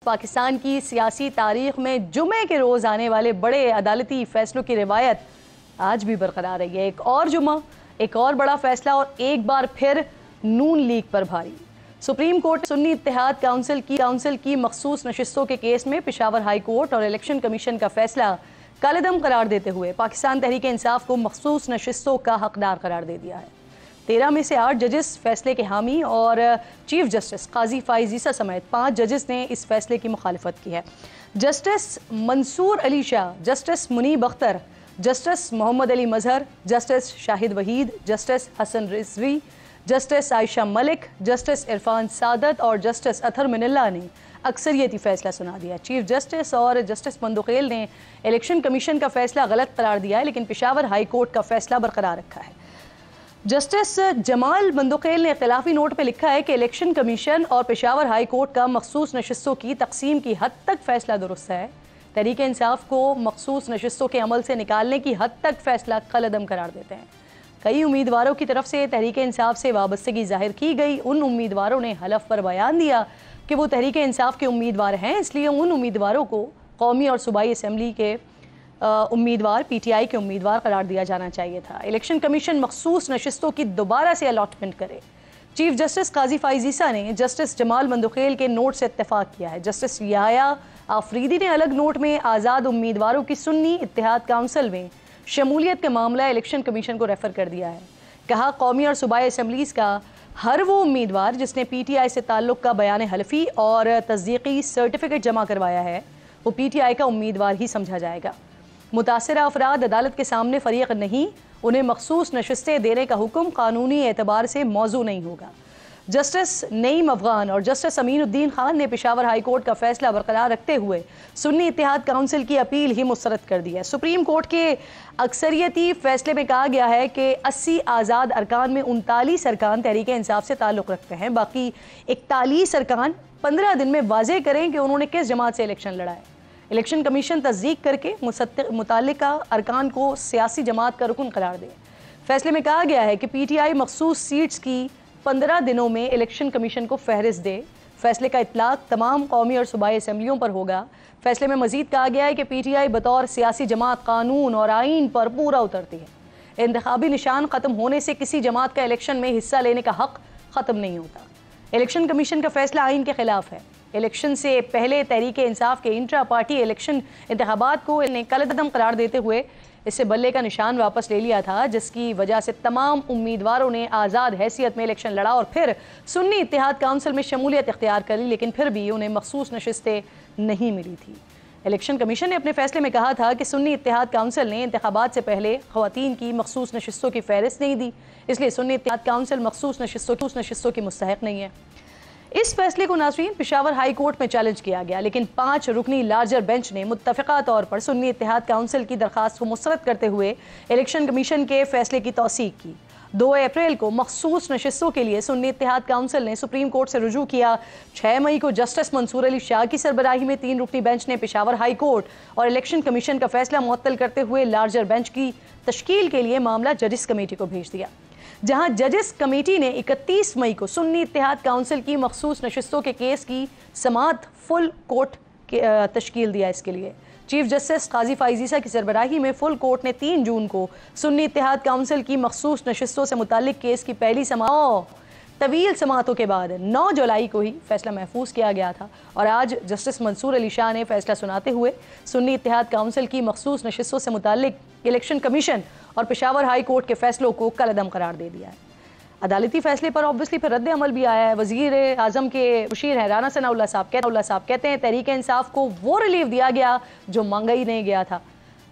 पाकिस्तान की सियासी तारीख में जुमे के रोज़ आने वाले बड़े अदालती फैसलों की रिवायत आज भी बरकरार रही है। एक और जुमा, एक और बड़ा फैसला और एक बार फिर नून लीग पर भारी। सुप्रीम कोर्ट सुन्नी इत्तेहाद काउंसिल की मखसूस नशिस्तों के केस में पेशावर हाई कोर्ट और इलेक्शन कमीशन का फैसला कालेदम करार देते हुए पाकिस्तान तहरीक इंसाफ को मखसूस नशिस्तों का हकदार करार दे दिया है। 13 में से 8 जजेस फैसले के हामी और चीफ जस्टिस काजी फाइज ईसा समेत 5 जजेस ने इस फैसले की मुखालिफत की है। Justice Mansoor Ali Shah, justice Munib Akhtar, justice Mohammad Ali Mazhar, justice Shahid Waheed, justice Hasan Rizvi, justice Ayesha Malik, justice Irfan Saadat और जस्टिस अथर मिनल्ला ने अक्सरियती फैसला सुना दिया। चीफ जस्टिस और जस्टिस मंदुखेल ने इलेक्शन कमीशन का फैसला गलत करार दिया है, लेकिन पेशावर हाई कोर्ट का फैसला बरकरार रखा है। जस्टिस जमाल मंदुखेल ने इख्तिलाफी नोट पर लिखा है कि इलेक्शन कमीशन और पेशावर हाई कोर्ट का मखसूस नशिस्तों की तकसीम की हद तक फैसला दुरुस्त है। तहरीक इंसाफ को मखसूस नशिस्तों के अमल से निकालने की हद तक फैसला कलअदम करार देते हैं। कई उम्मीदवारों की तरफ से तहरीक इंसाफ से वाबस्तगी जाहिर की गई। उन उम्मीदवारों ने हलफ पर बयान दिया कि वो तहरीक इंसाफ के उम्मीदवार हैं, इसलिए उन उम्मीदवारों को कौमी और सूबाई असम्बली के उम्मीदवार PTI के उम्मीदवार करार दिया जाना चाहिए था। इलेक्शन कमीशन मखसूस नशिस्तों की दोबारा से अलॉटमेंट करे। चीफ जस्टिस काजी फाइज ईसा ने जस्टिस जमाल मंदुखेल के नोट से इत्तेफाक किया है। जस्टिस याया आफरीदी ने अलग नोट में आज़ाद उम्मीदवारों की सुन्नी इत्तेहाद काउंसिल में शमूलियत का मामला इलेक्शन कमीशन को रेफर कर दिया है। कहा, कौमी और सूबाई असम्बलीज़ का हर वो उम्मीदवार जिसने PTI से ताल्लुक़ का बयान हलफी और तस्दीकी सर्टिफिकेट जमा करवाया है वो PTI का उम्मीदवार ही समझा जाएगा। मुतासिरा अफराद अदालत के सामने फरीक नहीं, उन्हें मखसूस नशिस्तें देने का हुक्म कानूनी एतबार से मौजू नहीं होगा। जस्टिस नईम अफगान और जस्टिस अमीनुद्दीन खान ने पेशावर हाई कोर्ट का फैसला बरकरार रखते हुए सुन्नी इत्तेहाद काउंसिल की अपील ही मुस्तरद कर दी है। सुप्रीम कोर्ट के अक्सरियती फैसले में कहा गया है कि 80 आज़ाद अरकान में 39 अरकान तहरीक इंसाफ से ताल्लुक़ रखते हैं। बाकी 41 अरकान 15 दिन में वाज़ेह करें कि उन्होंने किस जमात से इलेक्शन लड़ा है। इलेक्शन कमीशन तस्दीक करके मुतल्लिका अरकान को सियासी जमात का रुकन करार दे। फैसले में कहा गया है कि PTI मखसूस सीट्स की 15 दिनों में इलेक्शन कमीशन को फहरिस्त दे। फैसले का इतलाक तमाम कौमी और सूबाई असम्बलियों पर होगा। फैसले में मजीद कहा गया है कि PTI बतौर सियासी जमात कानून और आइन पर पूरा उतरती है। इंतखाबी निशान ख़त्म होने से किसी जमात का इलेक्शन में हिस्सा लेने का हक ख़त्म नहीं होता। इलेक्शन कमीशन का फैसला आइन के खिलाफ है। इलेक्शन से पहले तहरीक इंसाफ के इंट्रा पार्टी इलेक्शन इंतखाबात को कलअदम करार देते हुए इससे बल्ले का निशान वापस ले लिया था, जिसकी वजह से तमाम उम्मीदवारों ने आज़ाद हैसियत में इलेक्शन लड़ा और फिर सुन्नी इत्तेहाद काउंसिल में शमूलियत इख्तियार कर ली, लेकिन फिर भी उन्हें मखसूस नशिस्तें नहीं मिली थी। इलेक्शन कमीशन ने अपने फैसले में कहा था कि सुन्नी इत्तेहाद काउंसिल ने इंतखाबात से पहले ख़वातीन की मखसूस नशिस्तों की फहरिस्त नहीं दी, इसलिए सुन्नी इत्तेहाद काउंसिल मखसूस नशिस्तों की मुस्तहक नहीं है। इस फैसले को नाज़रीन पेशावर हाई कोर्ट में चैलेंज किया गया, लेकिन 5 रुकनी लार्जर बेंच ने मुत्तफ़िक़ा तौर पर सुन्नी इत्तेहाद काउंसिल की दरख्वास्त को मुस्तरद करते हुए इलेक्शन कमीशन के फैसले की तौसीक की। 2 अप्रैल को मखसूस नशिस्तों के लिए सुन्नी इत्तेहाद काउंसिल ने सुप्रीम कोर्ट से रुजू किया। 6 मई को जस्टिस मंसूर अली शाह की सरबराही में 3 रुकनी बेंच ने पेशावर हाई कोर्ट और इलेक्शन कमीशन का फैसला मुअत्तल करते हुए लार्जर बेंच की तश्कील के लिए मामला जजिस कमेटी को भेज दिया, जहां जजिस कमेटी ने 31 मई को सुन्नी इत्तेहाद काउंसिल की मखसूस नशिस्तों के केस की समाअत फुल कोर्ट तश्कील दिया। इसके लिए चीफ जस्टिस काजी फाइज ईसा की सरबराही में फुल कोर्ट ने 3 जून को सुन्नी इत्तेहाद काउंसिल की मखसूस नशिस्तों से मुताल्लिक केस की पहली समाअत तवील समातों के बाद 9 जुलाई को ही फैसला महफूज किया गया था और आज जस्टिस मंसूर अली शाह ने फैसला सुनाते हुए सुन्नी इत्तेहाद काउंसिल की मखसूस नशिस्तों से मुताल्लिक इलेक्शन कमीशन और पेशावर हाई कोर्ट के फैसलों को कलअदम करार दे दिया है। अदालती फैसले पर ऑब्वियसली फिर रद्द अमल भी आया है। वज़ीर आज़म के मुशीर हैं राना सनाउल्लाह साहब कहते हैं तहरीक इंसाफ को वो रिलीफ दिया गया जो मांगा ही नहीं गया था।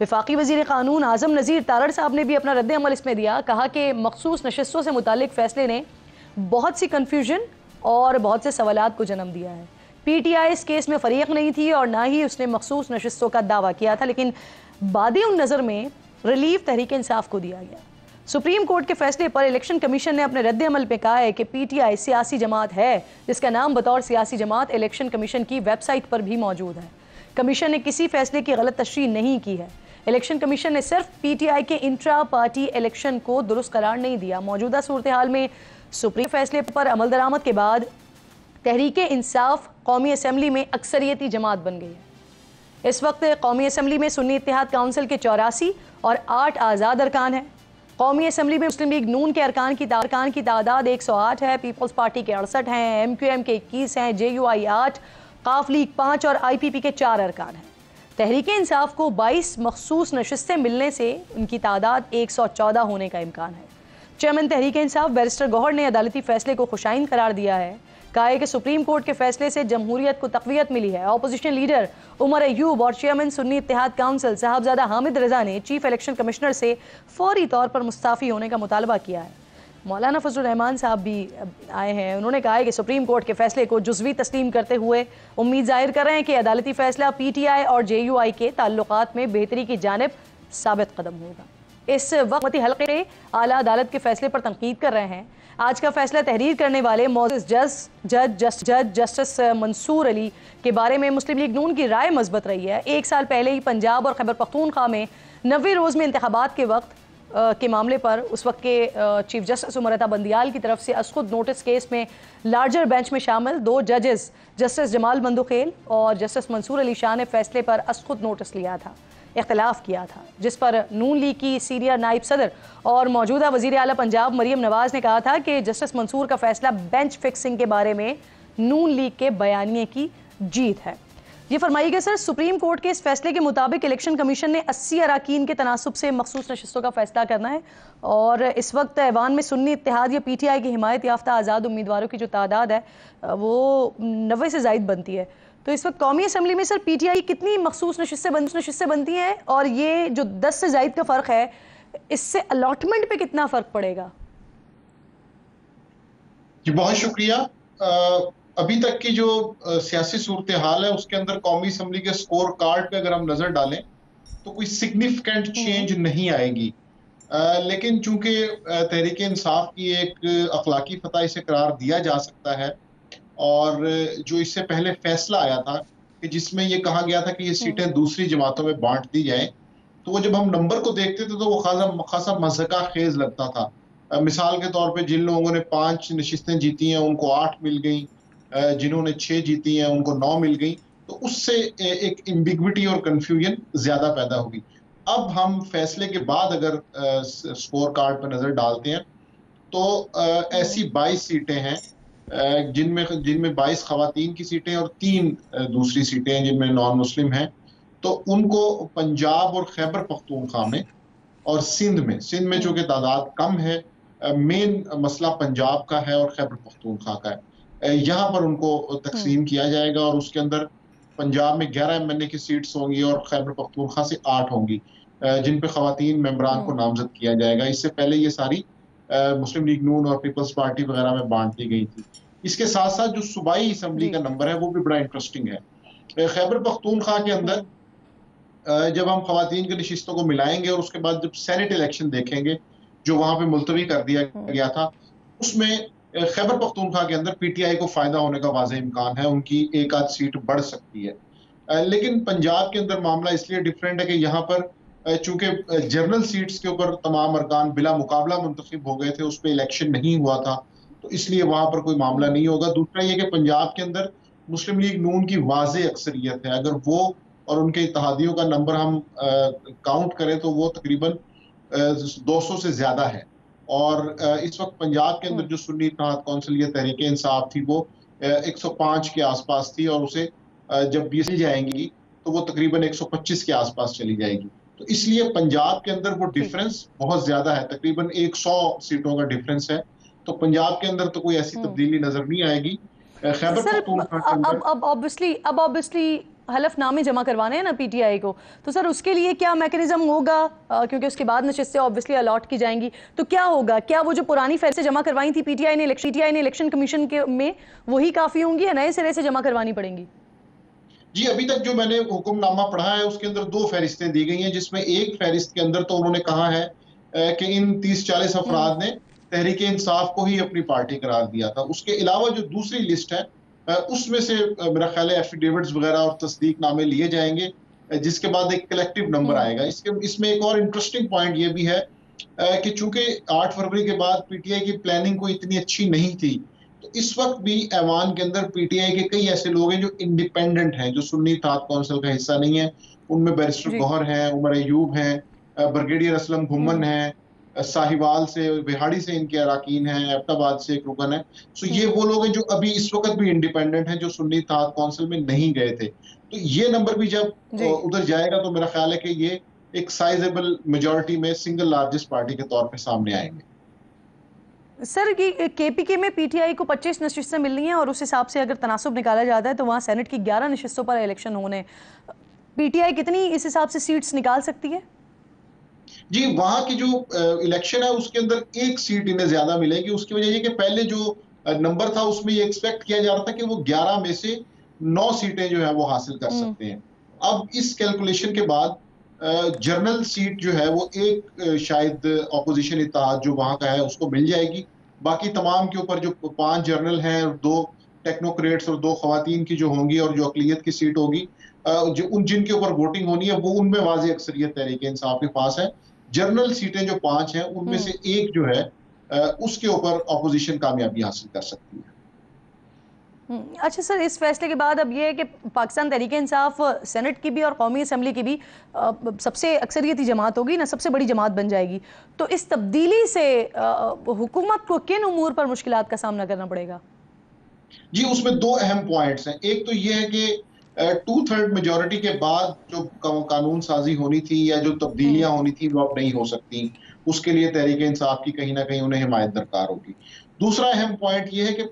वफाकी वज़ीर क़ानून आज़म नज़ीर तारड़ साहब ने भी अपना रद्द अमल इसमें दिया। कहा कि मखसूस नशिस्तों से मुताल्लिक फैसले ने बहुत सी कन्फ्यूजन और बहुत से सवालात को जन्म दिया है। PTI इस केस में फ़रीक नहीं थी और ना ही उसने मखसूस नशिस्तों का दावा किया था, लेकिन बादी उन नज़र में रिलीफ तहरीक इंसाफ को दिया गया। सुप्रीम कोर्ट के फैसले पर इलेक्शन कमीशन ने अपने रद्द अमल में कहा है कि PTI सियासी जमात है, जिसका नाम बतौर सियासी जमात इलेक्शन कमीशन की वेबसाइट पर भी मौजूद है। कमीशन ने किसी फैसले की गलत तशरीह नहीं की है। इलेक्शन कमीशन ने सिर्फ PTI के इंट्रा पार्टी इलेक्शन को दुरुस्त करार नहीं दिया। मौजूदा सूरत हाल में सुप्रीम फैसले पर अमल दरामद के बाद तहरीक इंसाफ कौमी असम्बली में अक्सरियती जमात बन गई है। इस वक्त कौमी असम्बली में सुन्नी इत्तेहाद काउंसिल के 84 और 8 आज़ाद अरकान हैं। कौमी असम्बली में मुस्लिम लीग नून के अरकान की तादाद 108 है, पीपल्स पार्टी के 68 हैं, MQM के 21 हैं, JUI 8, काफ लीग 5 और IPP के 4 अरकान हैं। तहरीक इंसाफ को 22 मखसूस नशिस्तें मिलने से उनकी तादाद 114 होने का इम्कान है। चेयरमैन तहरीक इंसाफ बैरिस्टर गौहर ने अदालती फैसले को खुशाइन करार दिया है। कहा है कि सुप्रीम कोर्ट के फैसले से जमहूरियत को तक़वियत मिली है। अपोजिशन लीडर उमर अयूब और चेयरमैन सुन्नी इत्तेहाद काउंसिल साहबजादा हामिद रजा ने चीफ इलेक्शन कमिश्नर से फौरी तौर पर मुस्ताफ़ी होने का मुतालबा किया है। मौलाना फजलुर रहमान साहब भी आए हैं। उन्होंने कहा है कि सुप्रीम कोर्ट के फैसले को जुज़वी तस्लीम करते हुए उम्मीद जाहिर कर रहे हैं कि अदालती फैसला PTI और JUI के ताल्लुकात में बेहतरी की जानिब साबित कदम होगा। इस वक्त हल्के से आला अदालत के फैसले पर तनकीद कर रहे हैं। आज का फैसला तहरीर करने वाले मोअज़्ज़िज़ जज जस्टिस मंसूर अली के बारे में मुस्लिम लीग नून की राय मज़बूत रही है। 1 साल पहले ही पंजाब और खैबर पख्तूनख्वा में 90 रोज़ में इंतखाबात के वक्त के मामले पर उस वक्त के चीफ जस्टिस उमर अता बंदियाल की तरफ से असखुद नोटिस केस में लार्जर बेंच में शामिल 2 जजेस जस्टिस जमाल बंदुखेल और जस्टिस मंसूर अली शाह ने फैसले पर असखुद नोटिस लिया था, इख्तिलाफ किया था, जिस पर नून लीग की सीनियर नायब सदर और मौजूदा वज़ीर आला पंजाब मरियम नवाज़ ने कहा था कि जस्टिस मंसूर का फैसला बेंच फिक्सिंग के बारे में नून लीग के बयानिए की जीत है। ये फरमाइएगा सर, सुप्रीम कोर्ट के इस फैसले के मुताबिक इलेक्शन कमीशन ने 80 अरकान के तनासुब से मखसूस नशिस्तों का फैसला करना है और इस वक्त ऐवान में सुन्नी इत्तेहाद या PTI की हिमायत याफ्ता आज़ाद उम्मीदवारों की जो तादाद है वो 90 से ज़ायद बनती है। तो इस वक्त कौमी असम्बली में सर PTI कितनी मखसूस नशिस्तें बनती हैं और ये जो 10 से ज़ायद का फ़र्क है इससे अलॉटमेंट पे कितना फ़र्क पड़ेगा? जी बहुत शुक्रिया। अभी तक की जो सियासी सूरत हाल है उसके अंदर कौमी असम्बली के स्कोर कार्ड पे अगर हम नजर डालें तो कोई सिग्निफिकेंट चेंज नहीं आएगी। लेकिन चूंकि तहरीक इंसाफ की एक अखलाकी फतह इसे करार दिया जा सकता है और जो इससे पहले फैसला आया था कि जिसमें ये कहा गया था कि ये सीटें दूसरी जमातों में बांट दी जाएं, तो वो जब हम नंबर को देखते थे तो वो खासा मज़ाक़ खेज लगता था। मिसाल के तौर पे जिन लोगों ने 5 नशिस्तें जीती हैं उनको 8 मिल गई, जिन्होंने 6 जीती हैं उनको 9 मिल गई, तो उससे एक एम्बिग्विटी और कंफ्यूजन ज्यादा पैदा होगी। अब हम फैसले के बाद अगर स्कोर कार्ड पर नजर डालते हैं तो ऐसी 22 सीटें हैं जिनमें 22 खवातीन की सीटें और 3 दूसरी सीटें हैं जिनमें नॉन मुस्लिम हैं। तो उनको पंजाब और खैबर पख्तूनख्वा में और सिंध में जो कि तादाद कम है, मेन मसला पंजाब का है और खैबर पख्तूनख्वा का है, यहाँ पर उनको तकसीम किया जाएगा और उसके अंदर पंजाब में 11 MNA की सीट्स होंगी और खैबर पख्तूनख्वा से 8 होंगी, जिन पे खवातीन मेंबरान को नामजद किया जाएगा। इससे पहले ये सारी मुस्लिम लीग नून और पीपल्स पार्टी वगैरह में बांट दी गई थी। इसके साथ साथ जो सूबाई असम्बली का नंबर है वो भी बड़ा इंटरेस्टिंग है। खैबर पख्तूनख्वा के अंदर जब हम खवातीन की नशिस्तों को मिलाएंगे और उसके बाद जब सेनेट इलेक्शन देखेंगे जो वहां पे मुलतवी कर दिया गया था, उसमें खैबर पख्तूनख्वा के अंदर PTI को फायदा होने का वाज़ेह इम्कान है, उनकी एक आध सीट बढ़ सकती है। लेकिन पंजाब के अंदर मामला इसलिए डिफरेंट है कि यहाँ पर चूंकि जनरल सीट्स के ऊपर तमाम अरकान बिला मुकाबला मुंतखब हो गए थे, उस पर इलेक्शन नहीं हुआ था, तो इसलिए वहां पर कोई मामला नहीं होगा। दूसरा ये कि पंजाब के अंदर मुस्लिम लीग नून की वाज़ेह अक्सरियत है, अगर वो और उनके इत्तेहादियों का नंबर हम काउंट करें तो वो तकरीबन 200 से ज्यादा है। और इस वक्त पंजाब के अंदर जो सुन्नी इत्तेहाद कौंसिल या तहरीक इंसाफ थी वो 105 के आसपास थी और उसे जब भी चली जाएंगी तो वो तकरीबन 125 के आसपास चली जाएगी। तो इसलिए पंजाब के अंदर वो डिफरेंस बहुत ज्यादा है, तकरीबन 100 सीटों का डिफरेंस है। तो पंजाब के अंदर तो कोई ऐसी तब्दीली नजर नहीं आएगी। खैबर पख्तूनख्वा के अंदर अब ऑब्वियसली हलफनामे जमा करवाने हैं ना PTI को, तो सर उसके लिए क्या मैकेनिज्म होगा, क्योंकि उसके बाद नशिस्तें ऑब्वियसली अलॉट की जाएंगी, तो क्या होगा? क्या वो जो पुरानी फैसले जमा करवाई थी PTI ने इलेक्शन कमीशन के में वही काफ़ी होंगी या नए सिरे से जमा करवानी पड़ेंगी? जी अभी तक जो मैंने हुक्मनामा पढ़ा है उसके अंदर 2 फहरिस्तें दी गई हैं, जिसमें एक फहरिस्त के अंदर तो उन्होंने कहा है कि इन 30-40 अफराद ने तहरीक इंसाफ को ही अपनी पार्टी करार दिया था। उसके अलावा जो दूसरी लिस्ट है उसमें से मेरा ख्याल है एफिडेविट्स वगैरह और तस्दीक नामे लिए जाएंगे, जिसके बाद एक कलेक्टिव नंबर आएगा। इसमें एक और इंटरेस्टिंग पॉइंट ये भी है कि चूंकि 8 फरवरी के बाद PTI की प्लानिंग कोई इतनी अच्छी नहीं थी, तो इस वक्त भी ऐवान के अंदर पीटीआई के कई ऐसे लोग हैं जो इंडिपेंडेंट हैं, जो सुन्नी इत्तेहाद कौंसिल का हिस्सा नहीं है। उनमें बैरिस्टर जी। गौहर हैं, उमर अयूब हैं, ब्रिगेडियर असलम घुम्मन हैं, साहिवाल से, बिहाड़ी से इनके अराकीन हैं, एबटाबाद से एक रुकन है। सो ये वो लोग हैं जो अभी इस वक्त भी इंडिपेंडेंट हैं, जो सुन्नी इत्तेहाद कौंसिल में नहीं गए थे। तो ये नंबर भी जब जी। उधर जाएगा तो मेरा ख्याल है कि ये एक साइजेबल मेजॉरिटी में सिंगल लार्जेस्ट पार्टी के तौर पे सामने आएंगे। सर कि केपीके में पीटीआई को 25 नशिस्तें मिलनी हैं और उस हिसाब से अगर तनासुब निकाला जाता है तो वहाँ सेनेट की 11 नशिस्तों पर इलेक्शन होने, पीटीआई कितनी इस हिसाब से सीट्स निकाल सकती है? जी, वहां की जो इलेक्शन है उसके अंदर एक सीट इन्हें ज्यादा मिलेगी। उसकी वजह ये कि पहले जो नंबर था उसमें ये एक्सपेक्ट किया जा रहा था कि वो 11 में से 9 सीटें जो है वो हासिल कर सकते हैं। अब इस कैलकुलेशन के बाद जनरल सीट जो है वो एक शायद ऑपोजिशन इत्तेहाद जो वहां का है उसको मिल जाएगी। बाकी तमाम के ऊपर जो 5 जनरल हैं और 2 टेक्नोक्रेट्स और 2 खवातीन की जो होंगी और जो अकलियत की सीट होगी, जो जिनके ऊपर वोटिंग होनी है वो उनमें वाज़ेह अक्सरियत तहरीक इंसाफ के पास है। जनरल सीटें जो 5 हैं उनमें से एक जो है उसके ऊपर ऑपोजिशन कामयाबी हासिल कर सकती है। अच्छा सर, इस फैसले के बाद अब ये है कि पाकिस्तान तहरीक इंसाफ सेनेट की भी और कौमी असम्बली की भी सबसे अक्सरियती जमात होगी ना, सबसे बड़ी जमात बन जाएगी। तो इस तब्दीली से हुकूमत को किन उमूर पर मुश्किलात का सामना करना पड़ेगा? जी, उसमें 2 अहम पॉइंट्स हैं। एक तो ये है कि 2/3 मेजॉरिटी के बाद जो कानून साजी होनी थी या जो तब्दीलियां होनी थी वो अब नहीं हो सकती। उसके लिए तहरीक इंसाफ की कहीं ना कहीं उन्हें हिमायत दरकार होगी। दूसरा अहम पॉइंट ये है कि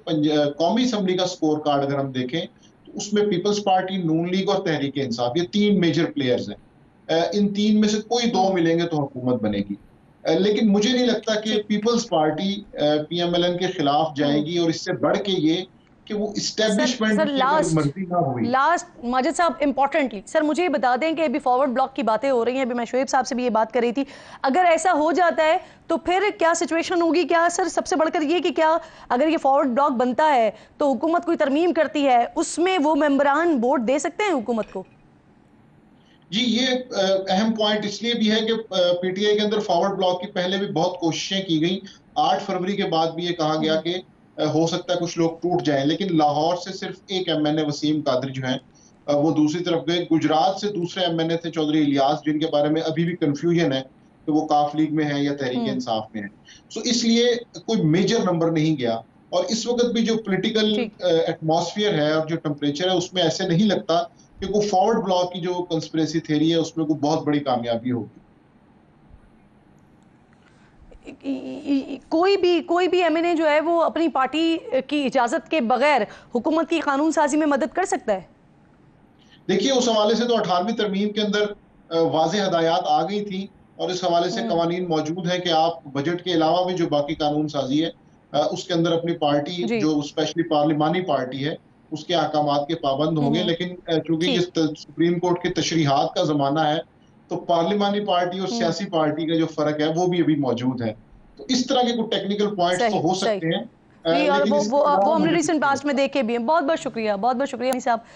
कौमी असम्बली का स्कोर कार्ड अगर हम देखें तो उसमें पीपल्स पार्टी, नून लीग और तहरीक इंसाफ, ये 3 मेजर प्लेयर्स हैं। इन 3 में से कोई 2 मिलेंगे तो हुकूमत बनेगी। लेकिन मुझे नहीं लगता कि पीपल्स पार्टी पीएमएलएन के खिलाफ जाएगी, और इससे बढ़ के ये कि वो इस्टेब्लिशमेंट की अगर मर्जी ना हुई। लास्ट माजिद साहब, इंपॉर्टेंटली सर मुझे ये बता दें कि अभी फॉरवर्ड ब्लॉक की बातें हो रही हैं, अभी मैं शोएब साहब से भी ये बात कर रही थी, अगर ऐसा हो जाता है तो फिर क्या सिचुएशन होगी? क्या सर, सबसे बढ़कर ये कि क्या अगर ये फॉरवर्ड ब्लॉक बनता है तो हुकूमत कोई तरमीम करती है, उसमें वो मेंबरान वोट दे सकते हैं हुकूमत को? जी, ये अहम पॉइंट इसलिए भी है कि पीटीआई के अंदर फॉरवर्ड ब्लॉक की पहले भी बहुत कोशिशें की गई। 8 फरवरी के बाद भी ये कहा गया कि हो सकता है कुछ लोग टूट जाएं, लेकिन लाहौर से सिर्फ एक एमएनए वसीम कादरी जो है वो दूसरी तरफ गए। गुजरात से दूसरे एमएनए थे चौधरी इलियास, जिनके बारे में अभी भी कंफ्यूजन है कि वो काफ लीग में है या तहरीक इंसाफ में है। सो इसलिए कोई मेजर नंबर नहीं गया। और इस वक्त भी जो पॉलिटिकल एटमॉस्फेयर है और जो टेम्परेचर है उसमें ऐसे नहीं लगता कि वो फॉरवर्ड ब्लॉक की जो कंस्पिरेसी थ्योरी है उसमें कोई बहुत बड़ी कामयाबी होगी। कोई भी एमएनए जो है वो अपनी पार्टी की इजाजत के बगैर हुकूमत की कानून साजी में मदद कर सकता है? देखिए, उस हवाले से तो 18वीं तरमीम के अंदर वाज़ेह हदायत आ गई थी, और इस हवाले से कवानीन मौजूद हैं कि आप बजट के अलावा भी जो बाकी कानून साजी है उसके अंदर अपनी पार्टी, जो स्पेशली पार्लिमानी पार्टी है, उसके अहकामात के पाबंद होंगे। लेकिन चूंकि ये सुप्रीम कोर्ट के तशरीहात का जमाना है, तो पार्लिमानी पार्टी और सियासी पार्टी का जो फर्क है वो भी अभी मौजूद है। तो इस तरह के कुछ टेक्निकल पॉइंट्स तो हो सकते हैं, और लेकिन वो हमने रिसेंट पास्ट में देखे भी हैं। बहुत बहुत शुक्रिया साहब।